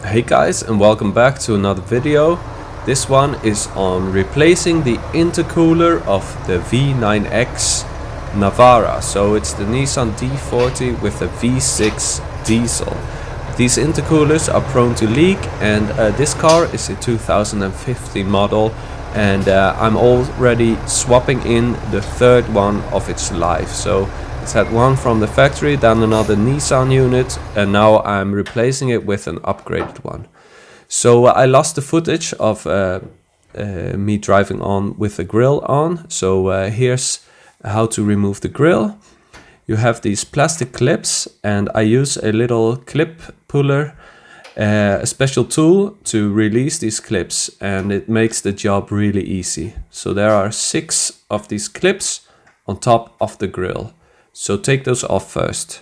Hey guys, and welcome back to another video. This one is on replacing the intercooler of the V9X NAVARA. So it's the Nissan D40 with a V6 diesel. These intercoolers are prone to leak, and this car is a 2015 model, and I'm already swapping in the third one of its life. So it's had one from the factory, then another Nissan unit, and now I'm replacing it with an upgraded one. So I lost the footage of me driving on with the grill on. So here's how to remove the grill. You have these plastic clips, and I use a little clip puller, a special tool to release these clips, and it makes the job really easy. So there are 6 of these clips on top of the grill. So take those off first.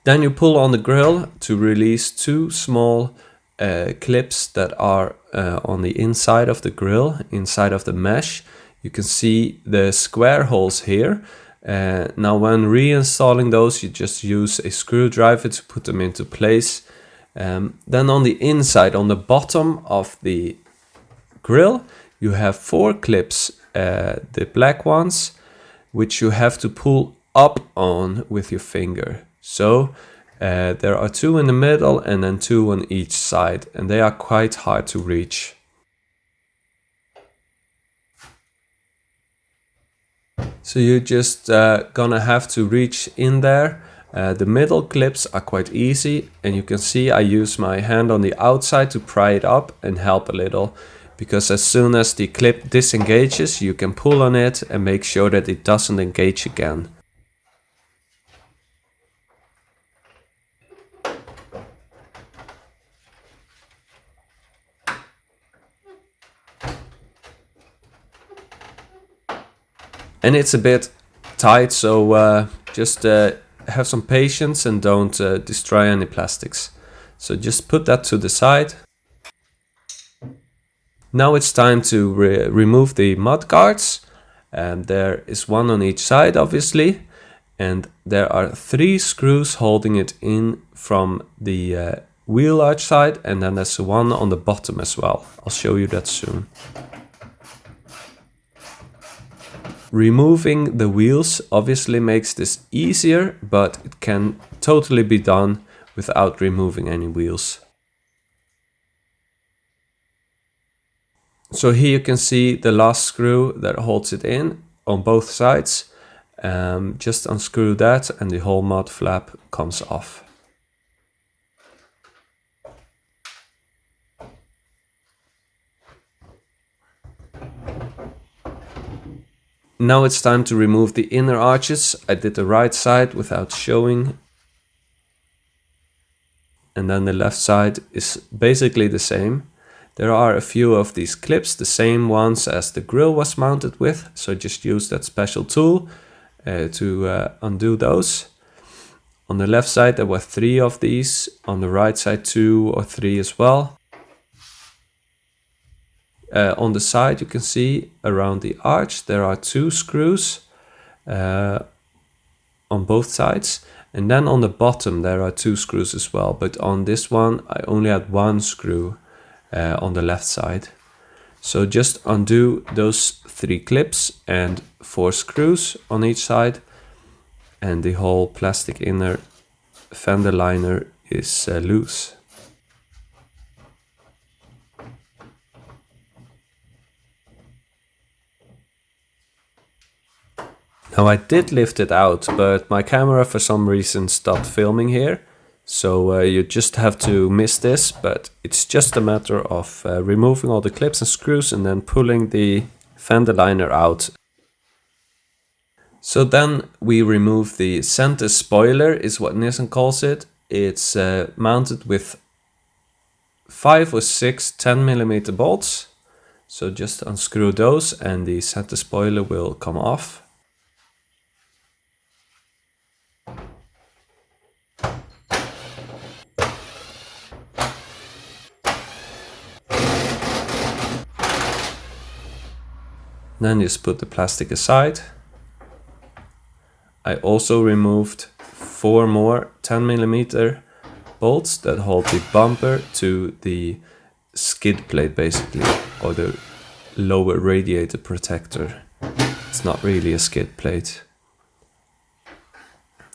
Then you pull on the grill to release 2 small clips that are on the inside of the grill, inside of the mesh. You can see the square holes here. Now when reinstalling those, you just use a screwdriver to put them into place. Then on the inside, on the bottom of the grill, you have 4 clips, the black ones, which you have to pull up on with your finger. So there are 2 in the middle and then 2 on each side, and they are quite hard to reach. So you're just gonna have to reach in there. The middle clips are quite easy, and you can see I use my hand on the outside to pry it up and help a little, because as soon as the clip disengages, you can pull on it and make sure that it doesn't engage again. And it's a bit tight, so just have some patience and don't destroy any plastics. So just put that to the side. Now it's time to remove the mud guards. There is 1 on each side, obviously, and there are 3 screws holding it in from the wheel arch side, and then there's 1 on the bottom as well. I'll show you that soon. Removing the wheels obviously makes this easier, but it can totally be done without removing any wheels. So here you can see the last screw that holds it in on both sides. Just unscrew that and the whole mud flap comes off. Now it's time to remove the inner arches. I did the right side without showing. And then the left side is basically the same. There are a few of these clips, the same ones as the grill was mounted with. So just use that special tool to undo those. On the left side there were 3 of these. On the right side 2 or 3 as well. On the side you can see around the arch there are 2 screws on both sides, and then on the bottom there are 2 screws as well, but on this one I only had 1 screw on the left side. So just undo those 3 clips and 4 screws on each side, and the whole plastic inner fender liner is loose. Now I did lift it out, but my camera for some reason stopped filming here. So you just have to miss this, but it's just a matter of removing all the clips and screws and then pulling the fender liner out. So then we remove the center spoiler, is what Nissan calls it. It's mounted with 5 or 6 10mm bolts. So just unscrew those and the center spoiler will come off. Then just put the plastic aside. I also removed 4 more 10mm bolts that hold the bumper to the skid plate basically, or the lower radiator protector. It's not really a skid plate.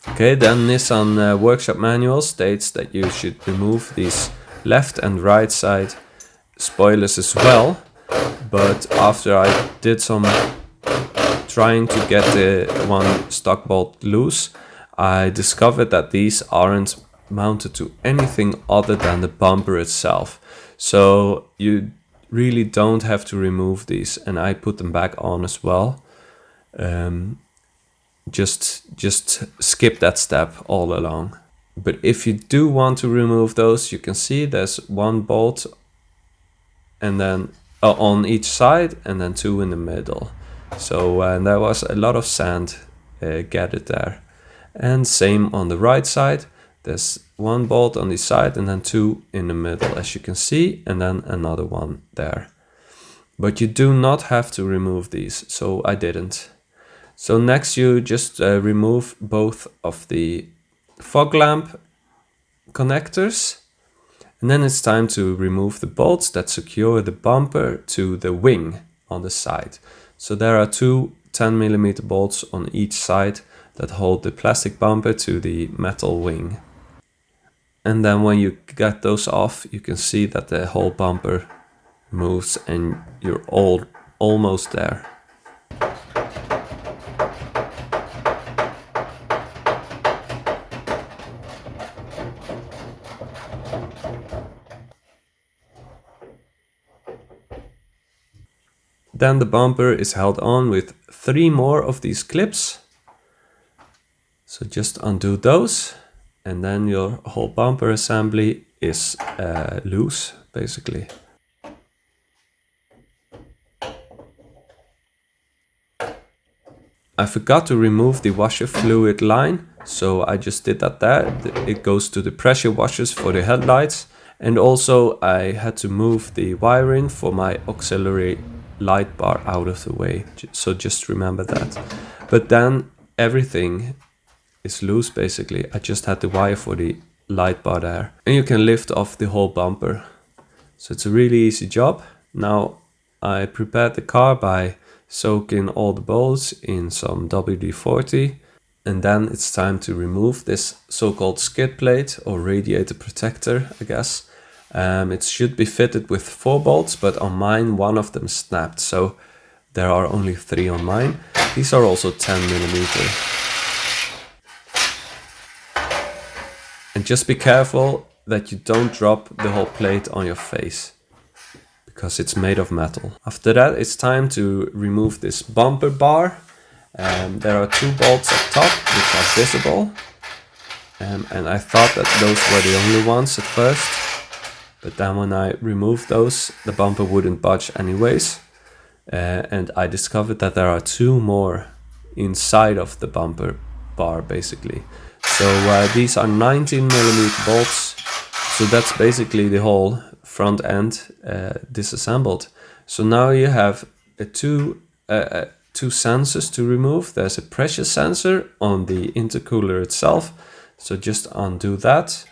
Okay, then Nissan workshop manual states that you should remove these left and right side spoilers as well, but after I did some trying to get the one stock bolt loose, I discovered that these aren't mounted to anything other than the bumper itself. So you really don't have to remove these, and I put them back on as well. Just skip that step all along. But if you do want to remove those, you can see there's 1 bolt and then on each side and then 2 in the middle. So there was a lot of sand gathered there. And same on the right side, there's 1 bolt on the side and then 2 in the middle, as you can see, and then another one there. But you do not have to remove these, so I didn't. So next you just remove both of the fog lamp connectors, and then it's time to remove the bolts that secure the bumper to the wing on the side. So there are 2 10mm bolts on each side that hold the plastic bumper to the metal wing. And then when you get those off, you can see that the whole bumper moves and you're almost there. Then the bumper is held on with 3 more of these clips. So just undo those, and then your whole bumper assembly is loose, basically. I forgot to remove the washer fluid line, so I just did that there. It goes to the pressure washers for the headlights, and also I had to move the wiring for my auxiliary light bar out of the way, so just remember that. But then everything is loose basically. I just had the wire for the light bar there, and you can lift off the whole bumper. So it's a really easy job. Now I prepared the car by soaking all the bolts in some WD-40, and then it's time to remove this so-called skid plate or radiator protector, I guess. It should be fitted with 4 bolts, but on mine 1 of them snapped, so there are only 3 on mine. These are also 10mm. And just be careful that you don't drop the whole plate on your face, because it's made of metal. After that, it's time to remove this bumper bar. There are 2 bolts at top which are visible, and I thought that those were the only ones at first, but then when I removed those, the bumper wouldn't budge anyways, and I discovered that there are 2 more inside of the bumper bar basically. So these are 19mm bolts, so that's basically the whole front end disassembled. So now you have two sensors to remove. There's a pressure sensor on the intercooler itself, so just undo that.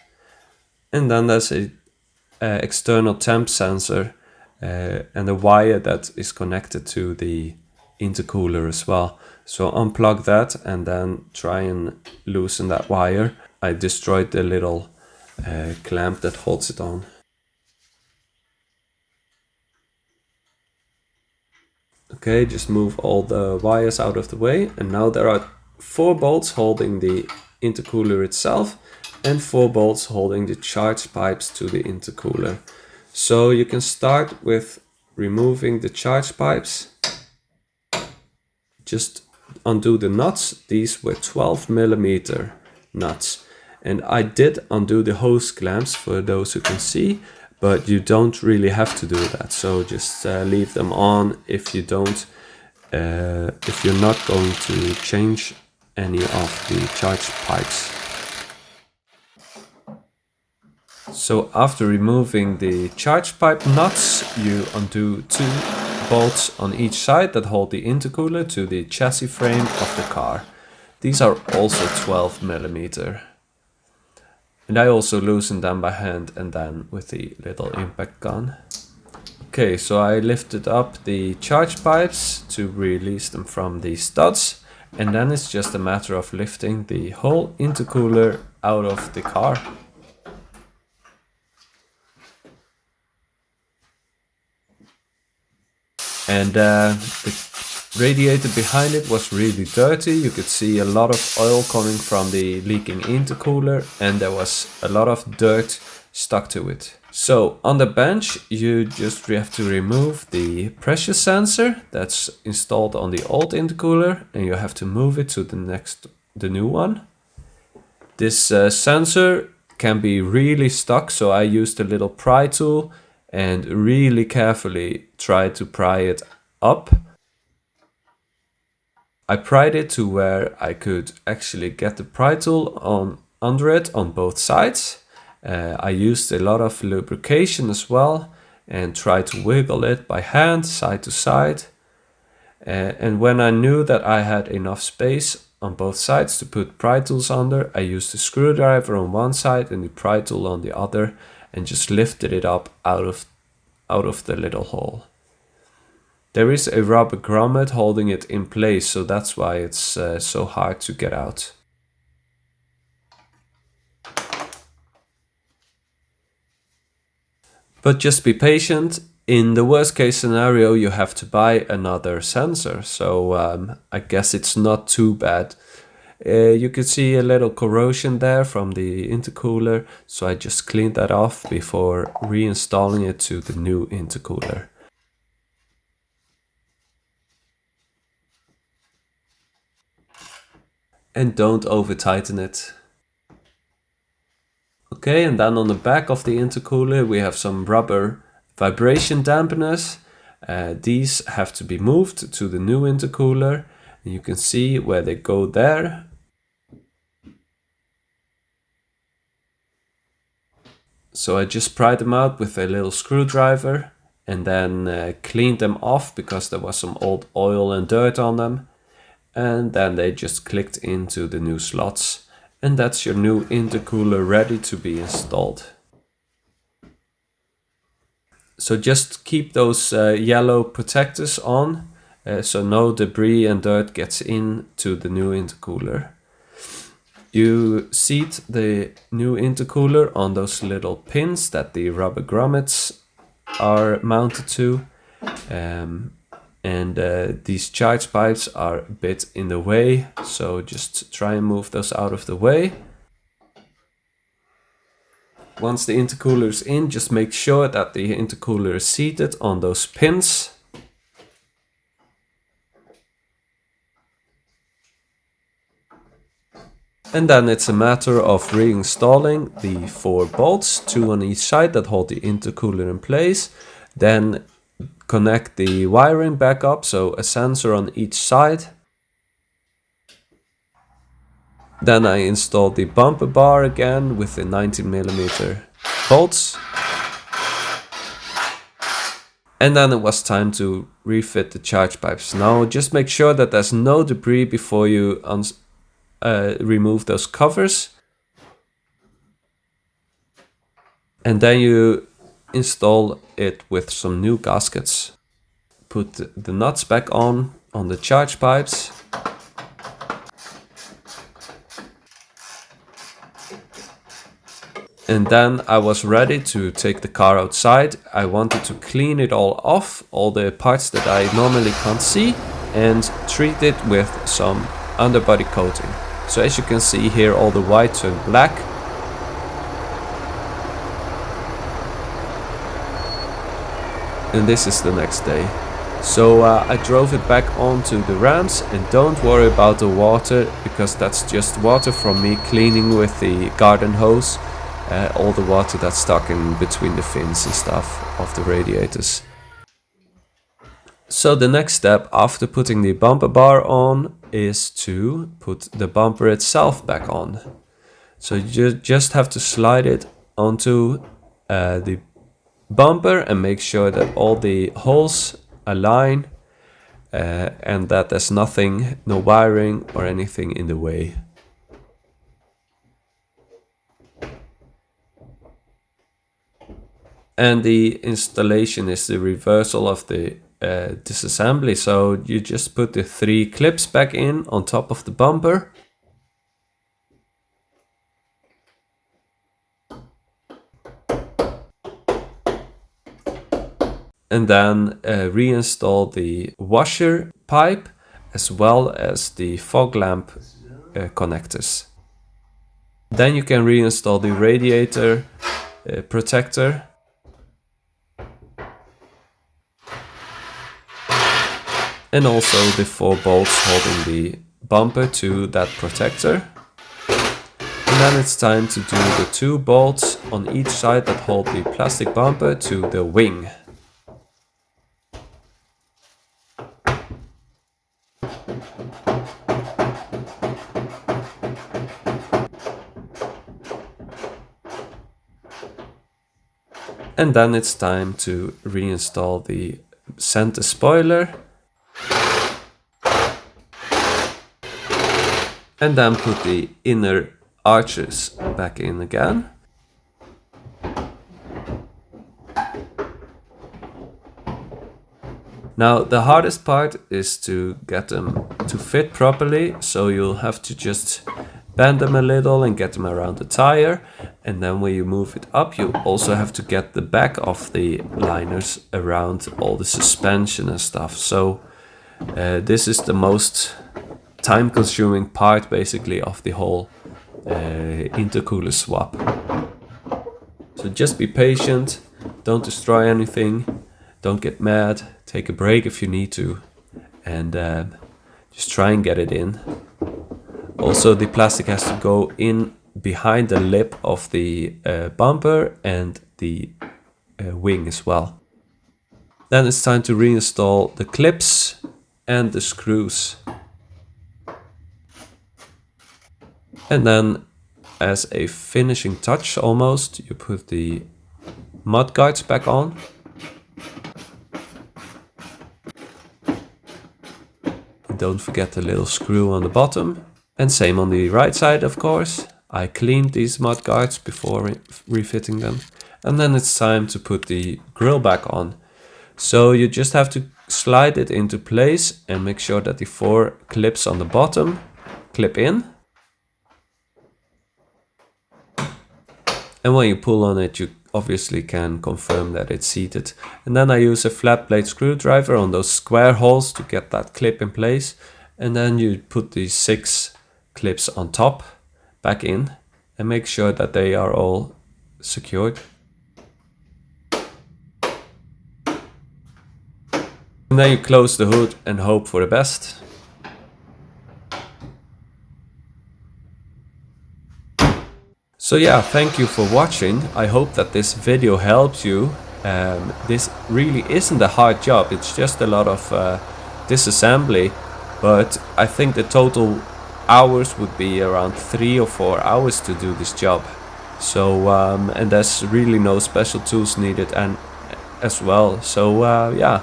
And then there's a external temp sensor and a wire that is connected to the intercooler as well. So unplug that and then try and loosen that wire. I destroyed the little clamp that holds it on. Okay, just move all the wires out of the way, and now there are 4 bolts holding the intercooler itself and 4 bolts holding the charge pipes to the intercooler. So you can start with removing the charge pipes. Just undo the nuts. These were 12mm nuts, and I did undo the hose clamps for those who can see, but you don't really have to do that, so just leave them on if you don't if you're not going to change any of the charge pipes. So after removing the charge pipe nuts, you undo 2 bolts on each side that hold the intercooler to the chassis frame of the car. These are also 12mm. And I also loosened them by hand and then with the little impact gun. Okay, so I lifted up the charge pipes to release them from the studs, and then it's just a matter of lifting the whole intercooler out of the car. And the radiator behind it was really dirty. You could see a lot of oil coming from the leaking intercooler, and there was a lot of dirt stuck to it. So on the bench you just have to remove the pressure sensor that's installed on the old intercooler, and you have to move it to the new one. This sensor can be really stuck, so I used a little pry tool and really carefully tried to pry it up. I pried it to where I could actually get the pry tool under it on both sides. I used a lot of lubrication as well and tried to wiggle it by hand side to side. And when I knew that I had enough space on both sides to put pry tools under, I used a screwdriver on one side and the pry tool on the other and just lifted it up out of the little hole. There is a rubber grommet holding it in place, so that's why it's so hard to get out. But just be patient. In the worst case scenario, you have to buy another sensor, so I guess it's not too bad. You could see a little corrosion there from the intercooler, so I just cleaned that off before reinstalling it to the new intercooler. And don't over tighten it. Okay, and then on the back of the intercooler we have some rubber vibration dampeners. These have to be moved to the new intercooler, and you can see where they go there. So I just pried them out with a little screwdriver and then cleaned them off because there was some old oil and dirt on them. And then they just clicked into the new slots. And that's your new intercooler ready to be installed. So just keep those yellow protectors on so no debris and dirt gets into the new intercooler. You seat the new intercooler on those little pins that the rubber grommets are mounted to. And these charge pipes are a bit in the way, so just try and move those out of the way. Once the intercooler is in, just make sure that the intercooler is seated on those pins. And then it's a matter of reinstalling the 4 bolts, 2 on each side that hold the intercooler in place. Then connect the wiring back up, so a sensor on each side. Then I installed the bumper bar again with the 19mm bolts. And then it was time to refit the charge pipes. Now just make sure that there's no debris before you remove those covers. And then you install it with some new gaskets. Put the nuts back on the charge pipes. And then I was ready to take the car outside. I wanted to clean it all off, all the parts that I normally can't see, and treat it with some underbody coating. So as you can see here, all the white turned black. And this is the next day. So I drove it back onto the ramps, and don't worry about the water, because that's just water from me cleaning with the garden hose. All the water that's stuck in between the fins and stuff of the radiators. So the next step after putting the bumper bar on is to put the bumper itself back on. So you just have to slide it onto the bumper and make sure that all the holes a line and that there's nothing, no wiring or anything in the way. And the installation is the reversal of the disassembly. So you just put the 3 clips back in on top of the bumper. And then reinstall the washer pipe as well as the fog lamp connectors. Then you can reinstall the radiator protector. And also the 4 bolts holding the bumper to that protector. And then it's time to do the 2 bolts on each side that hold the plastic bumper to the wing. And then it's time to reinstall the center spoiler. And then put the inner arches back in again. Now the hardest part is to get them to fit properly, so you'll have to just bend them a little and get them around the tire. And then when you move it up, you also have to get the back of the liners around all the suspension and stuff. So this is the most time-consuming part basically of the whole intercooler swap. So just be patient, don't destroy anything, don't get mad, take a break if you need to, and just try and get it in. Also the plastic has to go in behind the lip of the bumper and the wing as well. Then it's time to reinstall the clips and the screws. And then as a finishing touch almost, you put the mud guards back on. And don't forget the little screw on the bottom. And same on the right side, of course. I cleaned these mud guards before refitting them. And then it's time to put the grille back on. So you just have to slide it into place and make sure that the 4 clips on the bottom clip in. And when you pull on it, you obviously can confirm that it's seated. And then I use a flat blade screwdriver on those square holes to get that clip in place. And then you put these 6 clips on top back in and make sure that they are all secured. And then you close the hood and hope for the best. So yeah, thank you for watching. I hope that this video helps you. This really isn't a hard job, it's just a lot of disassembly, but I think the total hours would be around 3 or 4 hours to do this job. So and there's really no special tools needed and as well. So yeah,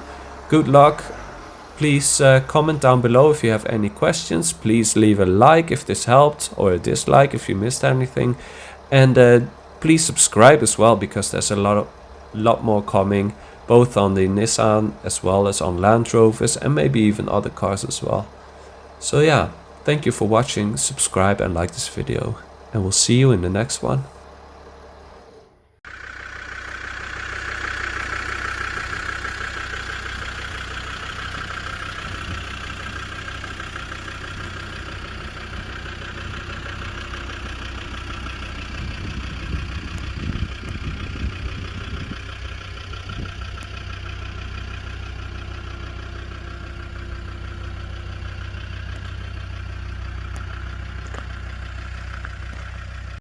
good luck. Please comment down below if you have any questions. Please leave a like if this helped, or a dislike if you missed anything. And please subscribe as well, because there's a lot more coming, both on the Nissan as well as on Land Rovers and maybe even other cars as well. So yeah, thank you for watching, subscribe and like this video, and we'll see you in the next one.